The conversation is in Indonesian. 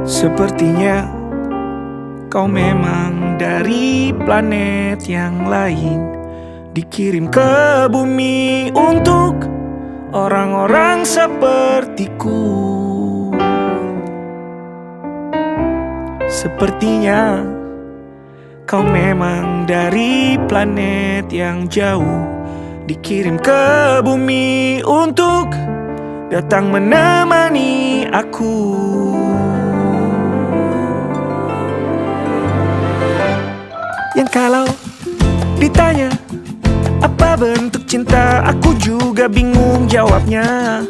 Sepertinya kau memang dari planet yang lain, dikirim ke bumi untuk orang-orang sepertiku. Sepertinya kau memang dari planet yang jauh, dikirim ke bumi untuk datang menemani aku. Yang kalau ditanya apa bentuk cinta, aku juga bingung jawabnya.